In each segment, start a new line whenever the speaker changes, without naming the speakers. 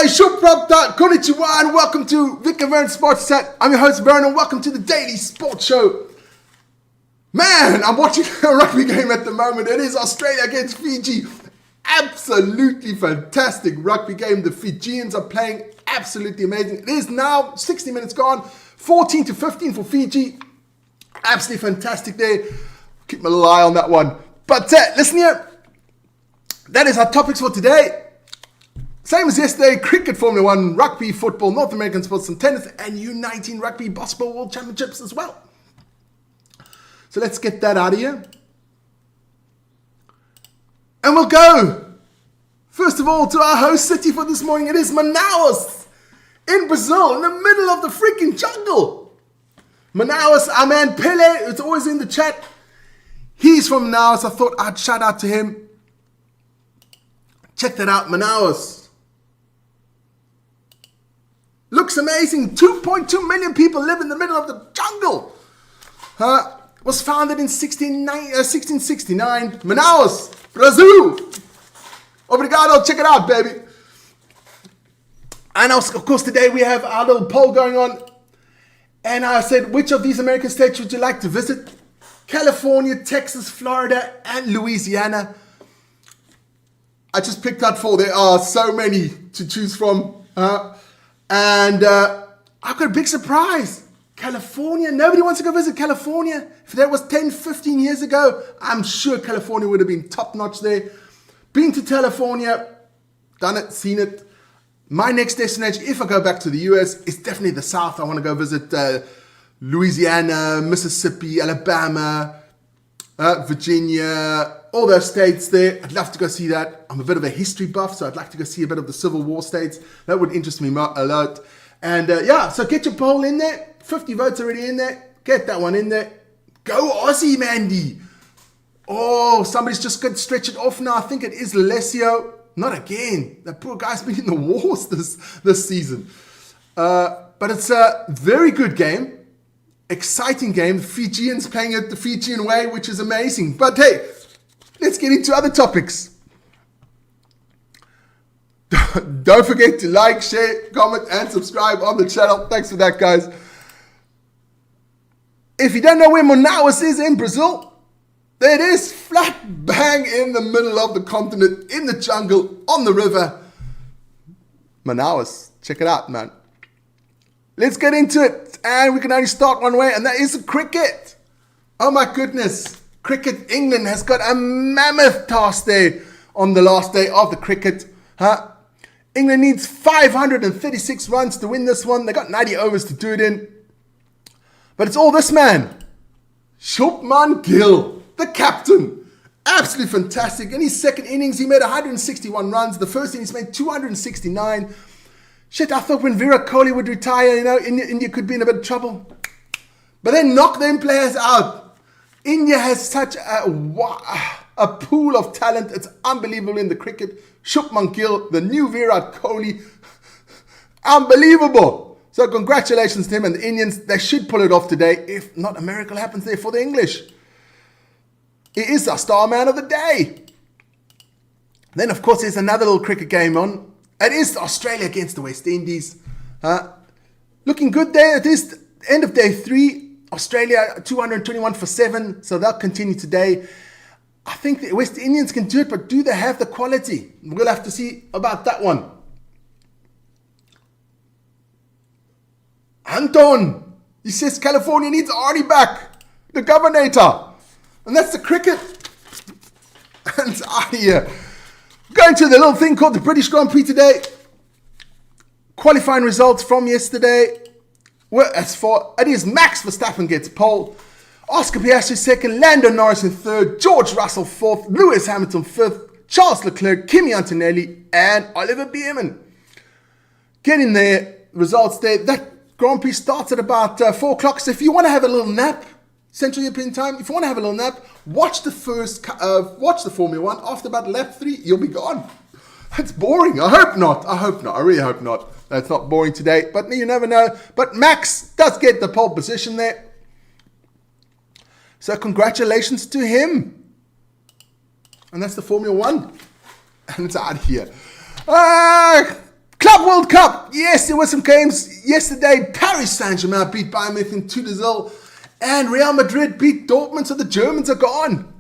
Shupropta, konnichiwa, and welcome to Vic and Vern Sports Chat. I'm your host, Vern, and welcome to the Daily Sports Show. Man, I'm watching a rugby game at the moment. It is Australia against Fiji. Absolutely fantastic rugby game. The Fijians are playing absolutely amazing. It is now 60 minutes gone, 14-15 for Fiji. Absolutely fantastic there. Keep my little eye on that one. But listen here, that is our topics for today. Same as yesterday, cricket, Formula 1, rugby, football, North American sports and tennis, and U19 Rugby Basketball World Championships as well. So let's get that out of here. And we'll go, first of all, to our host city for this morning. It is Manaus in Brazil, in the middle of the freaking jungle. Manaus, our man Pele, it's always in the chat. He's from Manaus. I thought I'd shout out to him. Check that out, Manaus. Looks amazing. 2.2 million people live in the middle of the jungle. Was founded in 1669. Manaus, Brazil. Obrigado. Check it out, baby. And of course, today we have our little poll going on. And I said, which of these American states would you like to visit? California, Texas, Florida, and Louisiana. I just picked out 4. There are so many to choose from. And I've got a big surprise. California. Nobody wants to go visit California. If that was 10, 15 years ago, I'm sure California would have been top notch there. Been to California, done it, seen it. My next destination, if I go back to the US, is definitely the South. I want to go visit Louisiana, Mississippi, Alabama, Virginia, all those states there. I'd love to go see that. I'm a bit of a history buff, so I'd like to go see a bit of the Civil War states. That would interest me a lot. And so get your poll in there. 50 votes already in there. Get that one in there. Go Aussie, Mandy. Oh, somebody's just going to stretch it off now. I think it is Alessio. Not again. That poor guy's been in the wars this season. But it's a very good game. Exciting game. The Fijians playing it the Fijian way, which is amazing. But hey, let's get into other topics. Don't forget to like, share, comment, and subscribe on the channel. Thanks for that, guys. If you don't know where Manaus is in Brazil, there it is, flat bang in the middle of the continent, in the jungle, on the river. Manaus. Check it out, man. Let's get into it. And we can only start one way, and that is cricket. Oh my goodness. Cricket, England has got a mammoth task there on the last day of the cricket. England needs 536 runs to win this one. They got 90 overs to do it in. But it's all this man, Shupman Gill, the captain. Absolutely fantastic. In his second innings, he made 161 runs. The first innings made 269. Shit, I thought when Virat Kohli would retire, India could be in a bit of trouble. But they knocked them players out. India has such a pool of talent. It's unbelievable in the cricket. Shupman Gill, the new Virat Kohli. Unbelievable. So congratulations to him and the Indians. They should pull it off today. If not, a miracle happens there for the English. He is our star man of the day. Then, of course, there's another little cricket game on. It is Australia against the West Indies. Looking good there. It is the end of day 3. Australia 221 for 7. So they'll continue today. I think the West Indians can do it, but do they have the quality? We'll have to see about that one. Anton, he says California needs Artie back, the governor. And that's the cricket. And it's out of here. Going to the little thing called the British Grand Prix today. Qualifying results from yesterday. Well, as for it is Max Verstappen gets pole, Oscar Piastri second, Lando Norris in third, George Russell fourth, Lewis Hamilton fifth, Charles Leclerc, Kimi Antonelli, and Oliver Bierman. Getting their results there. That Grand Prix starts at about 4 o'clock. So if you want to have a little nap, Central European time, if you want to have a little nap, watch the Formula 1. After about lap 3, you'll be gone. That's boring. I hope not. I really hope not. That's not boring today, but you never know. But Max does get the pole position there. So congratulations to him. And that's the Formula 1. And it's out here. Club World Cup. Yes, there were some games yesterday. Paris Saint-Germain beat Bayern Munich 2-0. And Real Madrid beat Dortmund, so the Germans are gone.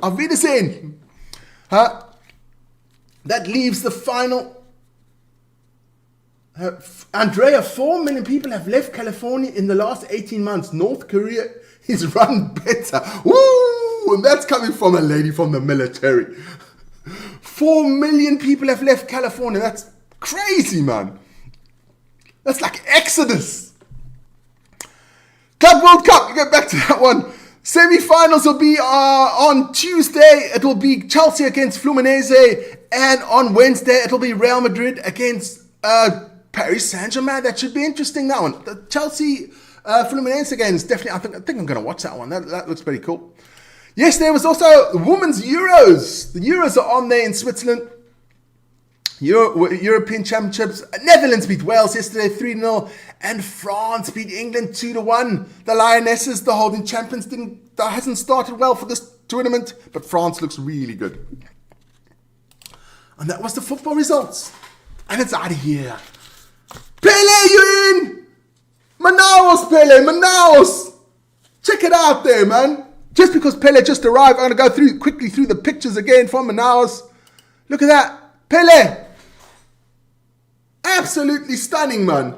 Auf Wiedersehen. That leaves the final. Andrea, 4 million people have left California in the last 18 months. North Korea is run better. Woo! And that's coming from a lady from the military. 4 million people have left California. That's crazy, man. That's like Exodus. Club World Cup, get back to that one. Semi-finals will be on Tuesday. It will be Chelsea against Fluminense. And on Wednesday, it will be Real Madrid against Paris Saint-Germain. That should be interesting, that one. The Chelsea Fluminense game is definitely, I think I'm going to watch that one. That looks pretty cool. Yes, there was also the Women's Euros. The Euros are on there in Switzerland. European Championships. Netherlands beat Wales yesterday 3-0. And France beat England 2-1. The Lionesses, the holding champions, hasn't started well for this tournament. But France looks really good. And that was the football results. And it's out of here. Pele, you in? Manaus, Pele, Manaus. Check it out there, man. Just because Pele just arrived, I'm going to go quickly through the pictures again from Manaus. Look at that. Pele. Absolutely stunning, man.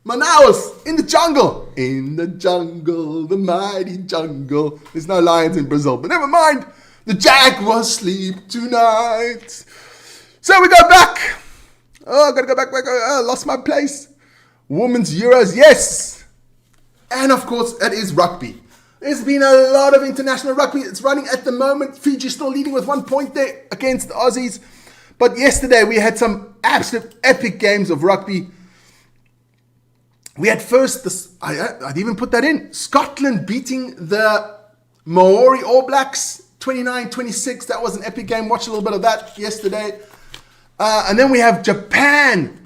Manaus, in the jungle. In the jungle, the mighty jungle. There's no lions in Brazil, but never mind. The jaguars sleep tonight. So we go back. Oh, I got to go back. I lost my place. Women's Euros, yes. And of course, it is rugby. There's been a lot of international rugby. It's running at the moment. Fiji still leading with 1 point there against the Aussies. But yesterday we had some absolute epic games of rugby. We had first, I'd even put that in, Scotland beating the Maori All Blacks 29-26. That was an epic game. Watched a little bit of that yesterday. And then we have Japan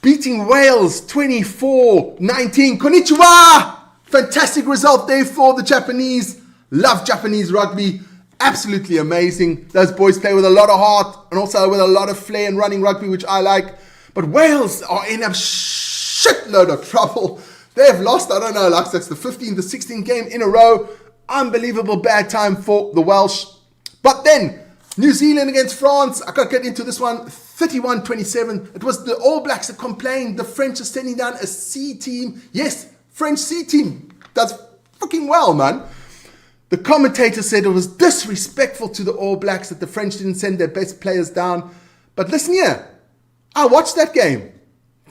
beating Wales 24-19. Konnichiwa! Fantastic result there for the Japanese. Love Japanese rugby. Absolutely amazing. Those boys play with a lot of heart and also with a lot of flair and running rugby, which I like. But Wales are in a shitload of trouble. They've lost, I don't know, like that's the 15th, the 16th game in a row. Unbelievable bad time for the Welsh. But then, New Zealand against France. I can't get into this one. 31-27. It was the All Blacks that complained. The French are sending down a C team. Yes, French C team. That's fucking well, man. The commentator said it was disrespectful to the All Blacks that the French didn't send their best players down. But listen here. I watched that game.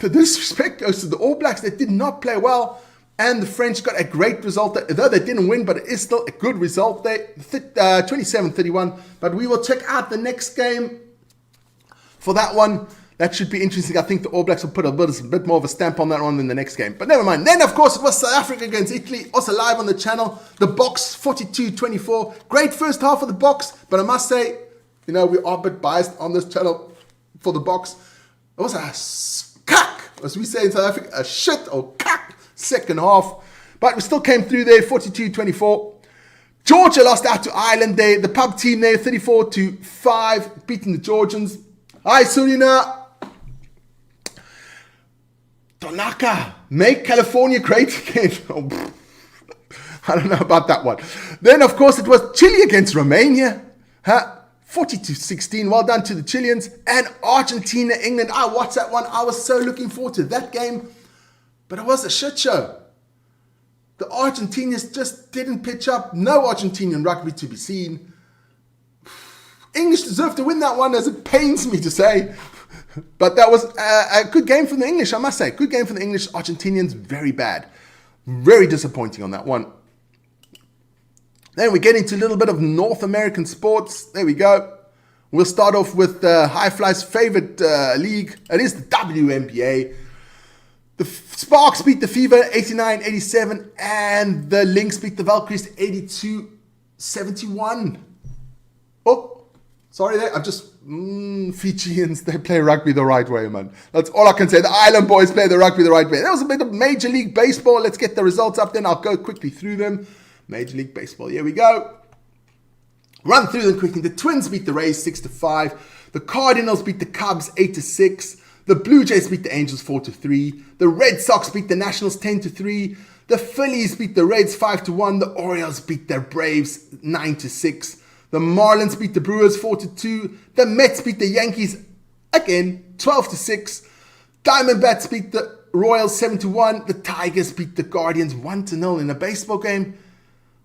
The disrespect goes to the All Blacks. They did not play well. And the French got a great result. Though they didn't win, but it is still a good result there. 27-31. But we will check out the next game for that one. That should be interesting. I think the All Blacks will put a bit more of a stamp on that one than the next game. But never mind. Then, of course, it was South Africa against Italy. Also live on the channel. The Box, 42-24. Great first half of the Box. But I must say, we are a bit biased on this channel for the Box. It was a cack, as we say in South Africa, a shit or cack second half. But we still came through there, 42-24. Georgia lost out to Ireland there. The pub team there, 34-5, beating the Georgians. Hi, Surina. Tanaka, make California great again. Oh, I don't know about that one. Then, of course, it was Chile against Romania. 40-16. Well done to the Chileans. And Argentina, England. I watched that one. I was so looking forward to that game. But it was a shit show. The Argentinians just didn't pitch up. No Argentinian rugby to be seen. English deserved to win that one, as it pains me to say. But that was a good game from the English, I must say. Good game from the English. Argentinians, very bad. Very disappointing on that one. Then we get into a little bit of North American sports. There we go. We'll start off with High Fly's favorite league. It is the WNBA. The Sparks beat the Fever 89-87. And the Lynx beat the Valkyries 82-71. Oh. Sorry there, I'm just, Fijians, they play rugby the right way, man. That's all I can say. The Island boys play the rugby the right way. That was a bit of Major League Baseball. Let's get the results up then. I'll go quickly through them. Major League Baseball, here we go. Run through them quickly. The Twins beat the Rays 6-5. The Cardinals beat the Cubs 8-6. The Blue Jays beat the Angels 4-3. The Red Sox beat the Nationals 10-3. The Phillies beat the Reds 5-1. The Orioles beat the Braves 9-6. The Marlins beat the Brewers 4-2. The Mets beat the Yankees again 12-6. Diamondbacks beat the Royals 7-1. The Tigers beat the Guardians 1-0 in a baseball game.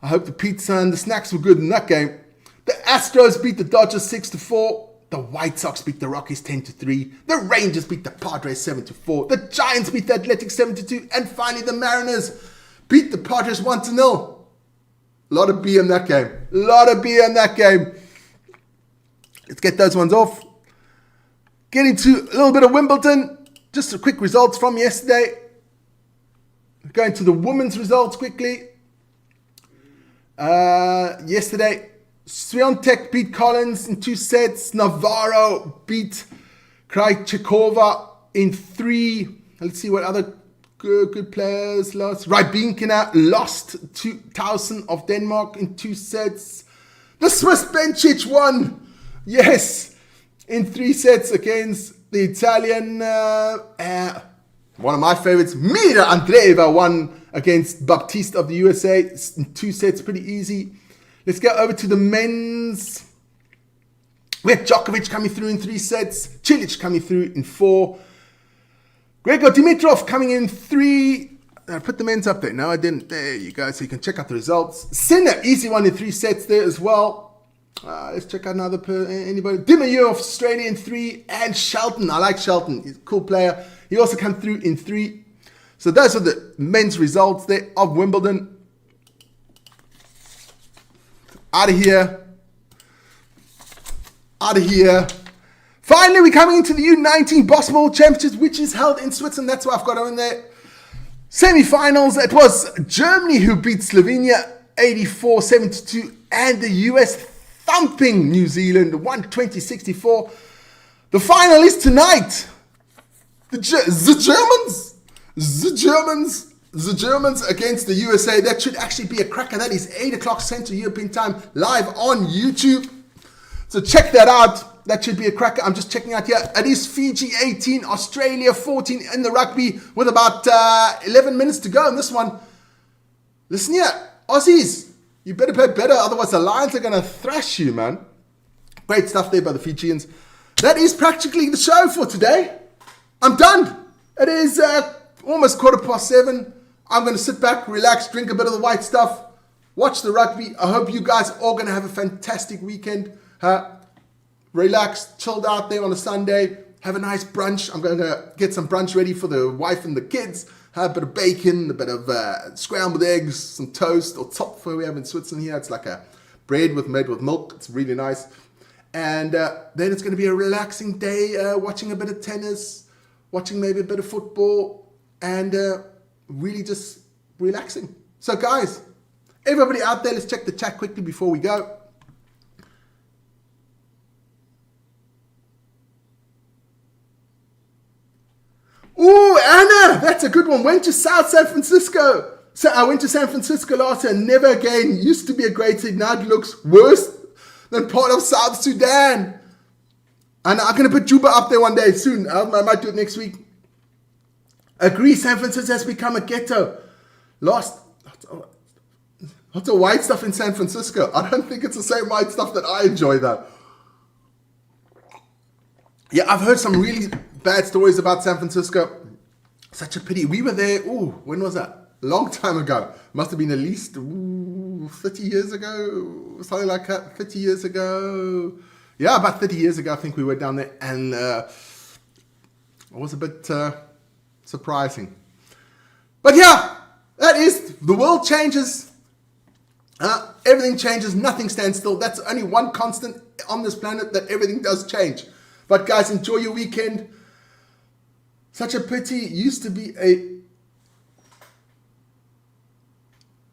I hope the pizza and the snacks were good in that game. The Astros beat the Dodgers 6-4. The White Sox beat the Rockies 10-3. The Rangers beat the Padres 7-4. The Giants beat the Athletics 7-2. And finally, the Mariners beat the Padres 1-0. A lot of beer in that game. Let's get those ones off. Get into a little bit of Wimbledon. Just a quick results from yesterday. Going to the women's results quickly. Yesterday, Swiatek beat Collins in 2 sets. Navarro beat Krejcikova in 3. Let's see what other good players lost. Rybinkina lost to Towson of Denmark in 2 sets. The Swiss Bencic won. Yes. In 3 sets against the Italian. One of my favorites, Mira Andreeva, won against Baptiste of the USA in 2 sets. Pretty easy. Let's go over to the men's. We had Djokovic coming through in 3 sets. Cilic coming through in 4. Grigor Dimitrov coming in 3. I put the men's up there. No, I didn't. There you go. So you can check out the results. Sinner, easy one in 3 sets there as well. Let's check out another anybody. Dimayev of Australia in 3. And Shelton. I like Shelton. He's a cool player. He also came through in 3. So those are the men's results there of Wimbledon. Out of here. Finally, we're coming into the U19 Basketball Championships, which is held in Switzerland. That's what I've got on there. Semi-finals. It was Germany who beat Slovenia 84-72, and the US thumping New Zealand 120-64. The final is tonight. The Germans against the USA. That should actually be a cracker. That is 8 o'clock Central European Time, live on YouTube. So check that out. That should be a cracker. I'm just checking out here. It is Fiji 18, Australia 14 in the rugby with about 11 minutes to go in this one. Listen here, Aussies, you better play better, otherwise the Lions are going to thrash you, man. Great stuff there by the Fijians. That is practically the show for today. I'm done. It is almost 7:15. I'm going to sit back, relax, drink a bit of the white stuff, watch the rugby. I hope you guys are all going to have a fantastic weekend. Relax, chilled out there on a Sunday. Have a nice brunch. I'm going to get some brunch ready for the wife and the kids. Have a bit of bacon, a bit of scrambled eggs, some toast, or Topfer we have in Switzerland here. It's like a bread made with milk. It's really nice. And then it's going to be a relaxing day, watching a bit of tennis, watching maybe a bit of football, and really just relaxing. So guys, everybody out there, let's check the chat quickly before we go. Ooh, Anna, that's a good one. Went to South San Francisco. So I went to San Francisco last year, never again. Used to be a great city. Now it looks worse than part of South Sudan. And I'm going to put Juba up there one day soon. I might do it next week. Agree, San Francisco has become a ghetto. Lots of white stuff in San Francisco. I don't think it's the same white stuff that I enjoy though. Yeah, I've heard some really bad stories about San Francisco. Such a pity. We were there, when was that? A long time ago. Must have been at least 30 years ago. Something like that. 30 years ago. Yeah, about 30 years ago, I think we were down there. And it was a bit surprising. But yeah, that is, the world changes. Everything changes. Nothing stands still. That's only one constant on this planet, that everything does change. But guys, enjoy your weekend. Such a pity. Used to be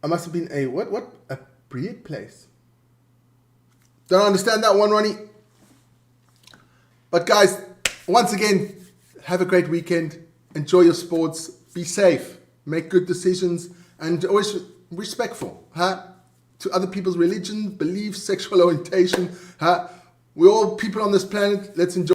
I must have been a breed place. Don't understand that one, Ronnie. But guys, once again, have a great weekend. Enjoy your sports. Be safe. Make good decisions. And always respectful to other people's religion, beliefs, sexual orientation. We're all people on this planet. Let's enjoy.